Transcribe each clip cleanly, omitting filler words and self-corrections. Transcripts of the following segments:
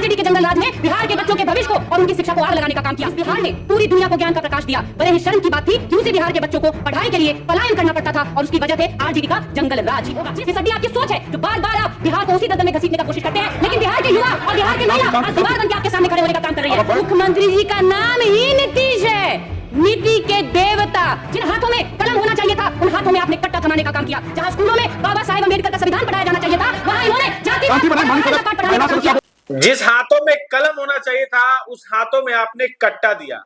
RJD के जंगल राज ने बिहार के बच्चों के भविष्य को और उनकी शिक्षा को आग लगाने का काम किया। बिहार ने पूरी दुनिया को ज्ञान का प्रकाश दिया। बड़े ही शर्म की बात थी कि उसे बिहार के बच्चों को पढ़ाई के लिए पलायन करना पड़ता था और उसकी वजह थे आरजेडी का जंगल राज। फिसड्डी आपकी सोच है जो बार बार आप बिहार को उसी दलदल में घसीटने का कोशिश करते हैं, लेकिन बिहार के युवा और बिहार के महिला आज दीवार बन के आपके सामने खड़े होने का काम कर रही है। मुख्यमंत्री जी का नाम ही नीतीश है, नीति के देवता। जिन हाथों में कलम होना चाहिए था उन हाथों में आपने कट्टा थमाने का काम किया। जहां स्कूलों में बाबा साहेब अम्बेडकर का संविधान पढ़ाया जाना चाहिए था वहां इन्होंने जाति जिस हाथों में कलम होना चाहिए था उस हाथों में आपने कट्टा दिया।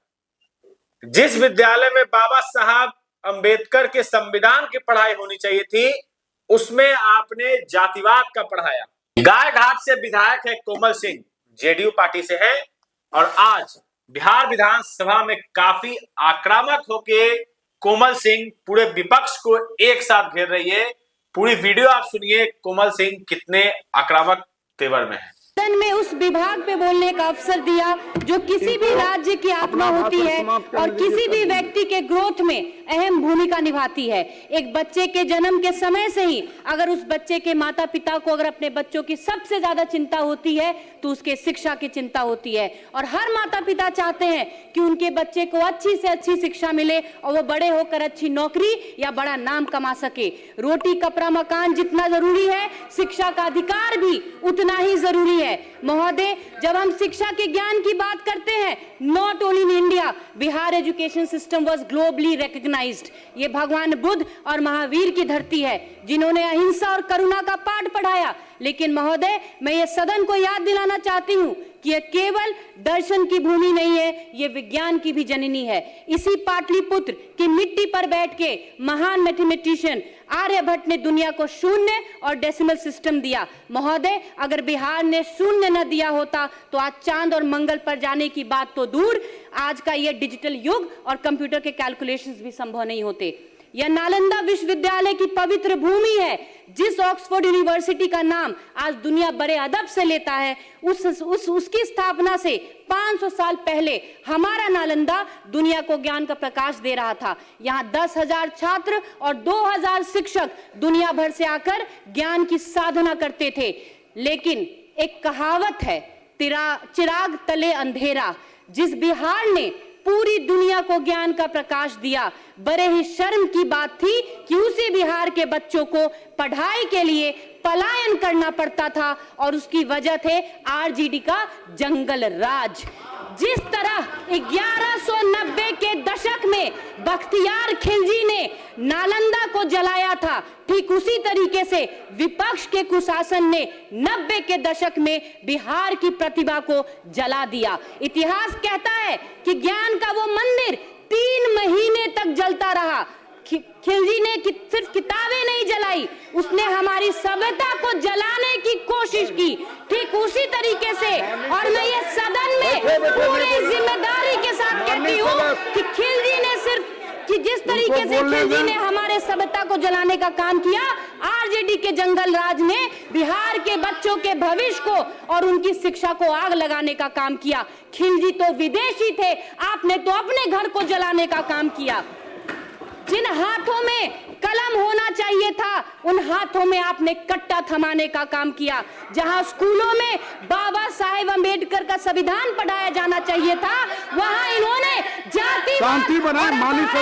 जिस विद्यालय में बाबा साहब अंबेडकर के संविधान की पढ़ाई होनी चाहिए थी उसमें आपने जातिवाद का पढ़ाया। गाय घाट से विधायक है कोमल सिंह, जेडीयू पार्टी से है, और आज बिहार विधानसभा में काफी आक्रामक होके कोमल सिंह पूरे विपक्ष को एक साथ घेर रही है। पूरी वीडियो आप सुनिए, कोमल सिंह कितने आक्रामक तेवर में है। सदन में उस विभाग पे बोलने का अवसर दिया जो किसी भी राज्य की आत्मा होती है और किसी भी व्यक्ति के ग्रोथ में अहम भूमिका निभाती है। एक बच्चे के जन्म के समय से ही अगर उस बच्चे के माता पिता को अगर अपने बच्चों की सबसे ज्यादा चिंता होती है तो उसके शिक्षा की चिंता होती है, और हर माता पिता चाहते हैं कि उनके बच्चे को अच्छी से अच्छी शिक्षा मिले और वो बड़े होकर अच्छी नौकरी या बड़ा नाम कमा सके। रोटी कपड़ा मकान जितना जरूरी है शिक्षा का अधिकार भी उतना ही जरूरी है। महोदय, जब हम शिक्षा के ज्ञान की बात करते हैं, not only in India, Bihar education system was globally recognised. ये भगवान बुद्ध और महावीर की धरती है जिन्होंने अहिंसा और करुणा का पाठ पढ़ाया। लेकिन महोदय, मैं ये सदन को याद दिलाना चाहती हूं कि यह केवल दर्शन की भूमि नहीं है, ये विज्ञान की भी जननी है। इसी पाटलिपुत्र की मिट्टी पर बैठ के महान मैथमेटिशियन आर्यभट्ट ने दुनिया को शून्य और डेसिमल सिस्टम दिया। महोदय, अगर बिहार ने शून्य न दिया होता तो आज चांद और मंगल पर जाने की बात तो दूर, आज का यह डिजिटल युग और कंप्यूटर के कैलकुलेशंस भी संभव नहीं होते। यह नालंदा विश्वविद्यालय की पवित्र भूमि है। जिस ऑक्सफोर्ड यूनिवर्सिटी का नाम आज दुनिया बड़े अदब से लेता है, उसकी स्थापना से 500 साल पहले हमारा नालंदा दुनिया को ज्ञान का प्रकाश दे रहा था। यहाँ 10,000 छात्र और 2,000 शिक्षक दुनिया भर से आकर ज्ञान की साधना करते थे। लेकिन एक कहावत है, चिराग तले अंधेरा। जिस बिहार ने पूरी दुनिया को ज्ञान का प्रकाश दिया, बड़े ही शर्म की बात थी कि उसी बिहार के बच्चों को पढ़ाई के लिए पलायन करना पड़ता था और उसकी वजह थे आरजेडी का जंगल राज। जिस तरह 1190 के दशक में बख्तियार खिलजी ने नालंदा को जलाया था, ठीक उसी तरीके से विपक्ष के कुशासन ने 90 के दशक में बिहार की प्रतिभा को जला दिया। इतिहास कहता है कि ज्ञान का वो मंदिर 3 महीने तक जलता रहा। खिलजी ने सिर्फ किताबें नहीं जलाई, उसने हमारी सभ्यता को जलाने की कोशिश की। ठीक उसी तरीके से, और मैं ये सदन में पूरी जिम्मेदारी के साथ कहती हूँ कि खिलजी ने सिर्फ कि जिस तरीके से खिलजी ने हमारे सभ्यता को जलाने का काम किया, आरजेडी के जंगल राज ने बिहार के बच्चों के भविष्य को और उनकी शिक्षा को आग लगाने का काम किया। खिलजी तो विदेशी थे, आपने तो अपने घर को जलाने का काम किया। जिन हाथों में कलम होना चाहिए था उन हाथों में आपने कट्टा थमाने का काम किया। जहां स्कूलों में बाबा साहेब अम्बेडकर का संविधान पढ़ाया जाना चाहिए था वहां इन्होंने जातिवाद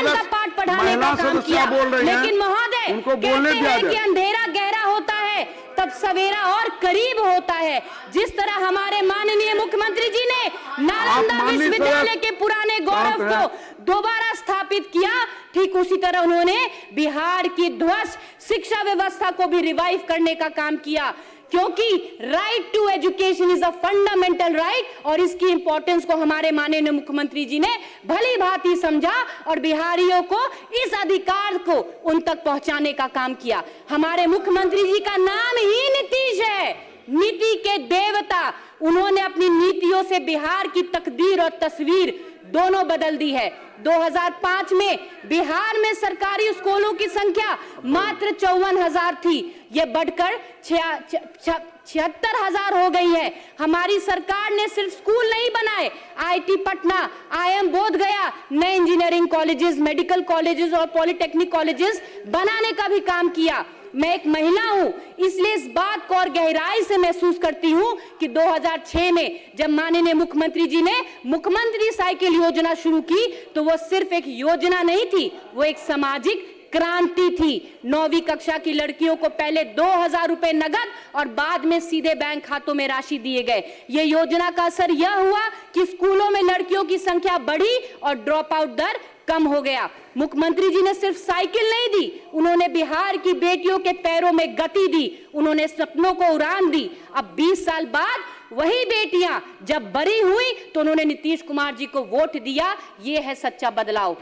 का पाठ पढ़ाने का काम किया। लेकिन महोदय, कहते हैं कि अंधेरा गहरा होता है तब सवेरा और करीब होता है। जिस तरह हमारे माननीय मुख्यमंत्री जी ने नालंदा विश्वविद्यालय के पुराने गौरव को दोबारा स्थापित किया, ठीक उसी तरह उन्होंने बिहार की ध्वस्त शिक्षा व्यवस्था को भी रिवाइव करने का काम किया। क्योंकि right to education is a fundamental right और इसकी इंपॉर्टेंस को हमारे माननीय मुख्यमंत्री जी ने भली भांति समझा और बिहारियों को इस अधिकार को उन तक पहुंचाने का काम किया। हमारे मुख्यमंत्री जी का नाम ही नीतीश है, नीति के देवता। उन्होंने अपनी नीतियों से बिहार की तकदीर और तस्वीर दोनों बदल दी है। 2005 में बिहार में सरकारी स्कूलों की संख्या मात्र 54,000 थी, यह बढ़कर 76,000 हो गई है। हमारी सरकार ने सिर्फ स्कूल नहीं बनाए, आईटी पटना, आईएम बोधगया, नए इंजीनियरिंग कॉलेजेस, मेडिकल कॉलेजेस और पॉलिटेक्निक कॉलेजेस बनाने का भी काम किया। मैं एक महिला हूं, इसलिए इस बात को और गहराई से महसूस करती हूं कि 2006 में जब माननीय मुख्यमंत्री जी ने मुख्यमंत्री साइकिल योजना शुरू की तो वो सिर्फ एक योजना नहीं थी, वो एक सामाजिक क्रांति थी। 9वीं कक्षा की लड़कियों को पहले 2000 रुपए नगद और बाद में सीधे बैंक खातों में राशि दिए गए। ये योजना का असर यह हुआ कि स्कूलों में लड़कियों की संख्या बढ़ी और ड्रॉप आउट दर कम हो गया। मुख्यमंत्री जी ने सिर्फ साइकिल नहीं दी, उन्होंने बिहार की बेटियों के पैरों में गति दी, उन्होंने सपनों को उड़ान दी। अब 20 साल बाद वही बेटियां जब बड़ी हुई तो उन्होंने नीतीश कुमार जी को वोट दिया। ये है सच्चा बदलाव।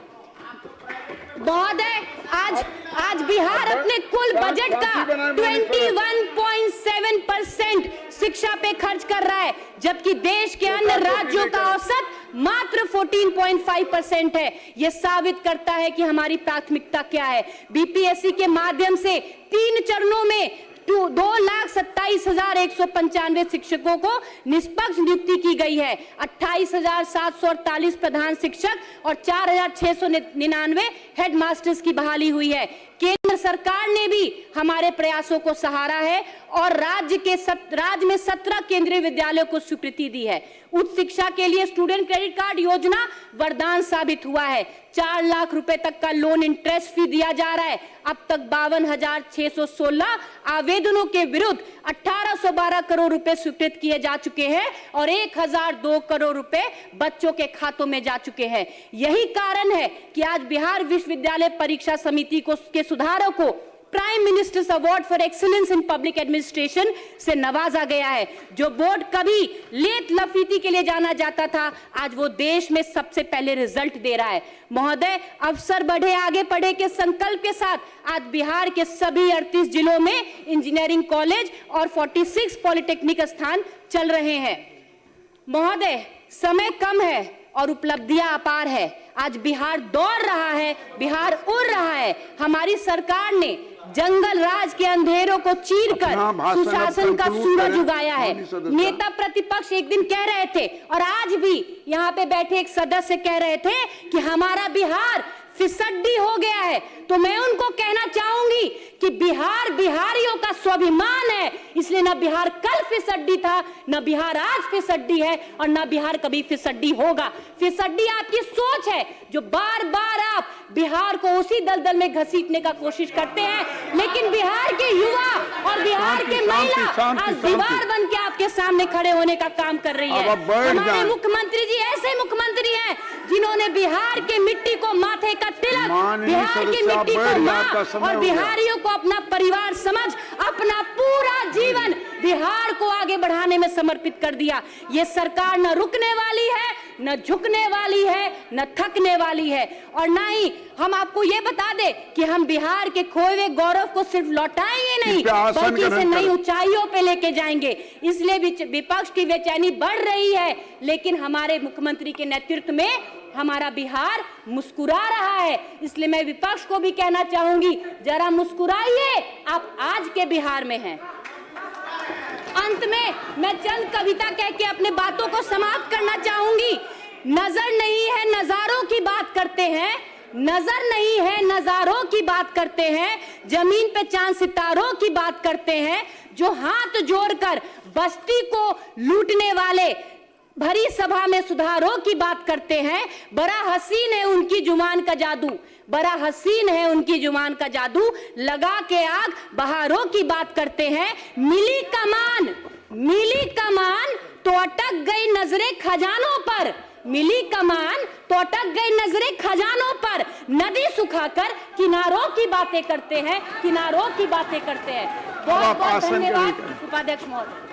महोदय, आज बिहार अपने कुल बजट का 21.7% शिक्षा पे खर्च कर रहा है, जबकि देश के अन्य राज्यों का औसत मात्र 14.5% है। यह साबित करता है कि हमारी प्राथमिकता क्या है। बीपीएससी के माध्यम से 3 चरणों में 2,27,195 शिक्षकों को निष्पक्ष नियुक्ति की गई है। 28,748 प्रधान शिक्षक और 4,699 हेडमास्टर्स की बहाली हुई है। केंद्र सरकार ने भी हमारे प्रयासों को सहारा है और राज्य में 17 केंद्रीय विद्यालयों को स्वीकृति दी है। उच्च शिक्षा के लिए स्टूडेंट क्रेडिट कार्ड योजना वरदान साबित हुआ है। 4 लाख रुपए तक का लोन इंटरेस्ट फ्री दिया जा रहा है। अब तक 52,616 आवेदनों के विरुद्ध 1,812 करोड़ रुपए स्वीकृत किए जा चुके हैं और 1,002 करोड़ रुपए बच्चों के खातों में जा चुके हैं। यही कारण है कि आज बिहार विश्वविद्यालय परीक्षा समिति के सुधारों को prime ministers award for excellence in public administration से नवाजा गया है। जो बोर्ड कभी लेत लफीती के लिए जाना जाता था, आज वो देश में सबसे पहले रिजल्ट दे रहा है। महोदय, अवसर बढ़े आगे बढ़े के संकल्प के साथ आज बिहार के सभी 38 जिलों में इंजीनियरिंग कॉलेज और 46 पॉलिटेक्निक स्थान चल रहे हैं। महोदय, समय कम है और उपलब्धियां अपार है। आज बिहार दौड़ रहा है, बिहार उड़ रहा है। हमारी सरकार ने जंगल राज के अंधेरों को चीरकर सुशासन का सूरज उगाया है। नेता प्रतिपक्ष एक दिन कह रहे थे और आज भी यहाँ पे बैठे एक सदस्य कह रहे थे कि हमारा बिहार फिसड्डी हो गया है। तो मैं उनको कहना चाहूंगी कि बिहार बिहारियों का स्वाभिमान है, इसलिए ना बिहार कल फिसड्डी था, ना बिहार आज फिसड्डी है और ना बिहार कभी फिसड्डी होगा। फिसड्डी आपकी सोच है जो बार बार आप बिहार को उसी दलदल में घसीटने का कोशिश करते हैं, लेकिन बिहार के युवा और बिहार के महिला आज दीवार बन के आपके सामने खड़े होने का काम कर रही है। हमारे मुख्यमंत्री जी ऐसे मुख्यमंत्री हैं जिन्होंने बिहार के मिट्टी को माथे का तिलक, बिहार की मिट्टी को मां और बिहारियों को अपना परिवार समझ अपना पूरा जीवन बिहार को आगे बढ़ाने में समर्पित कर दिया। ये सरकार न रुकने वाली है, न झुकने वाली है, न थकने वाली है और न ही हम आपको ये बता दे कि हम बिहार के खोए हुए गौरव को सिर्फ लौटाएंगे नहीं, बल्कि इसे नई ऊंचाइयों पे लेके जाएंगे। इसलिए विपक्ष की बेचैनी बढ़ रही है, लेकिन हमारे मुख्यमंत्री के नेतृत्व में हमारा बिहार मुस्कुरा रहा है। इसलिए मैं विपक्ष को भी कहना चाहूंगी, जरा मुस्कुराइए, आप आज के बिहार में हैं। अंत में मैं चंद कविता कह के अपने बातों को समाप्त करना चाहूंगी। नजर नहीं है नजारों की बात करते हैं, नजर नहीं है नजारों की बात करते हैं, जमीन पे चांद सितारों की बात करते हैं, जो हाथ जोड़कर बस्ती को लूटने वाले भरी सभा में सुधारों की बात करते हैं। बड़ा हसीन है उनकी जुबान का जादू, बड़ा हसीन है उनकी जुबान का जादू, लगा के आग बहारों की बात करते हैं। मिली कमान तो अटक गई नजरें खजानों पर, मिली कमान तो अटक गई नजरें खजानों पर, नदी सुखाकर किनारों की बातें करते हैं, किनारों की बातें करते हैं। बहुत बहुत धन्यवाद उपाध्यक्ष महोदय।